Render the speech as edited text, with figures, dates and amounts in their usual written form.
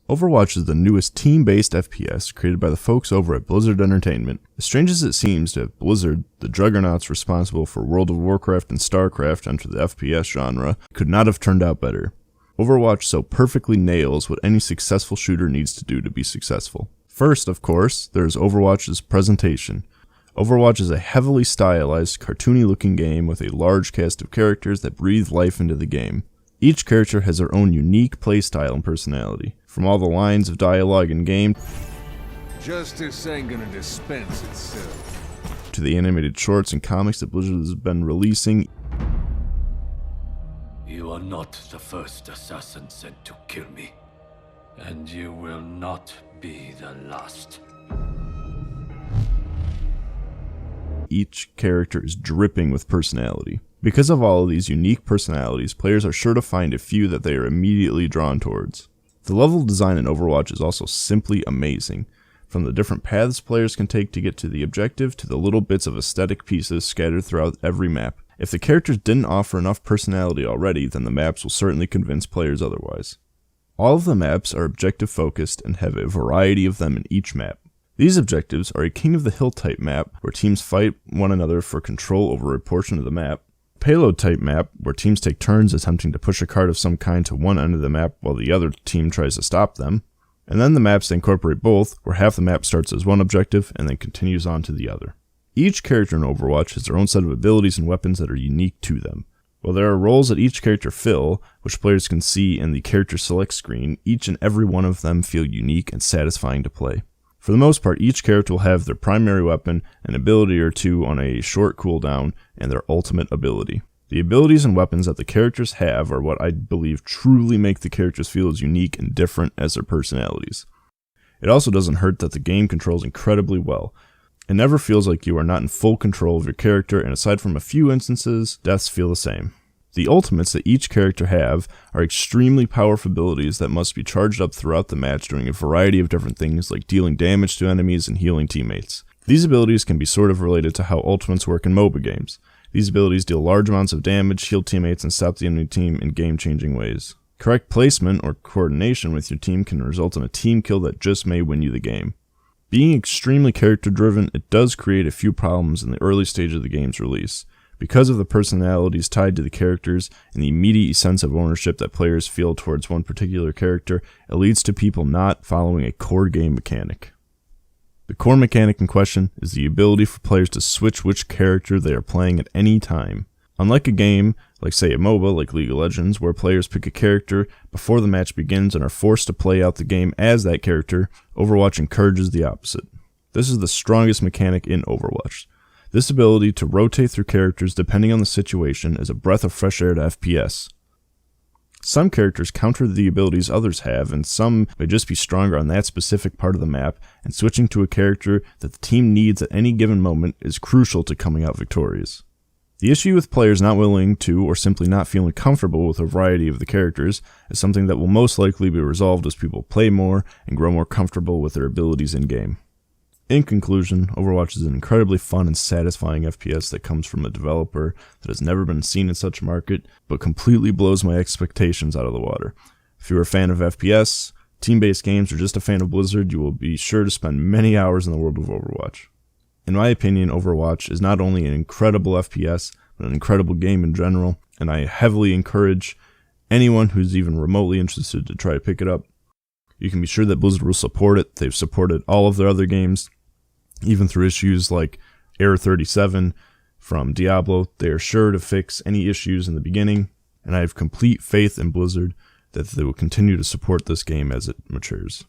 Overwatch is the newest team-based FPS created by the folks over at Blizzard Entertainment. As strange as it seems to have Blizzard, the juggernauts responsible for World of Warcraft and StarCraft enter the FPS genre, could not have turned out better. Overwatch so perfectly nails what any successful shooter needs to do to be successful. First, of course, there is Overwatch's presentation. Overwatch is a heavily stylized, cartoony-looking game with a large cast of characters that breathe life into the game. Each character has their own unique playstyle and personality. From all the lines of dialogue in-game, justice ain't gonna dispense itself, to the animated shorts and comics that Blizzard has been releasing. You are not the first assassin sent to kill me, and you will not be the last. Each character is dripping with personality. Because of all of these unique personalities, players are sure to find a few that they are immediately drawn towards. The level design in Overwatch is also simply amazing. From the different paths players can take to get to the objective, to the little bits of aesthetic pieces scattered throughout every map. If the characters didn't offer enough personality already, then the maps will certainly convince players otherwise. All of the maps are objective focused and have a variety of them in each map. These objectives are a King of the Hill type map, where teams fight one another for control over a portion of the map, payload type map, where teams take turns attempting to push a cart of some kind to one end of the map while the other team tries to stop them, and then the maps that incorporate both, where half the map starts as one objective and then continues on to the other. Each character in Overwatch has their own set of abilities and weapons that are unique to them. While there are roles that each character fill, which players can see in the character select screen, each and every one of them feel unique and satisfying to play. For the most part, each character will have their primary weapon, an ability or two on a short cooldown, and their ultimate ability. The abilities and weapons that the characters have are what I believe truly make the characters feel as unique and different as their personalities. It also doesn't hurt that the game controls incredibly well. It never feels like you are not in full control of your character, and aside from a few instances, deaths feel the same. The ultimates that each character have are extremely powerful abilities that must be charged up throughout the match doing a variety of different things like dealing damage to enemies and healing teammates. These abilities can be sort of related to how ultimates work in MOBA games. These abilities deal large amounts of damage, heal teammates, and stop the enemy team in game-changing ways. Correct placement or coordination with your team can result in a team kill that just may win you the game. Being extremely character-driven, it does create a few problems in the early stage of the game's release. Because of the personalities tied to the characters and the immediate sense of ownership that players feel towards one particular character, it leads to people not following a core game mechanic. The core mechanic in question is the ability for players to switch which character they are playing at any time. Unlike a game, like say a MOBA like League of Legends, where players pick a character before the match begins and are forced to play out the game as that character, Overwatch encourages the opposite. This is the strongest mechanic in Overwatch. This ability to rotate through characters depending on the situation is a breath of fresh air to FPS. Some characters counter the abilities others have, and some may just be stronger on that specific part of the map, and switching to a character that the team needs at any given moment is crucial to coming out victorious. The issue with players not willing to or simply not feeling comfortable with a variety of the characters is something that will most likely be resolved as people play more and grow more comfortable with their abilities in-game. In conclusion, Overwatch is an incredibly fun and satisfying FPS that comes from a developer that has never been seen in such a market, but completely blows my expectations out of the water. If you're a fan of FPS, team-based games, or just a fan of Blizzard, you will be sure to spend many hours in the world of Overwatch. In my opinion, Overwatch is not only an incredible FPS, but an incredible game in general, and I heavily encourage anyone who's even remotely interested to try to pick it up. You can be sure that Blizzard will support it. They've supported all of their other games. Even through issues like Error 37 from Diablo, they are sure to fix any issues in the beginning, and I have complete faith in Blizzard that they will continue to support this game as it matures.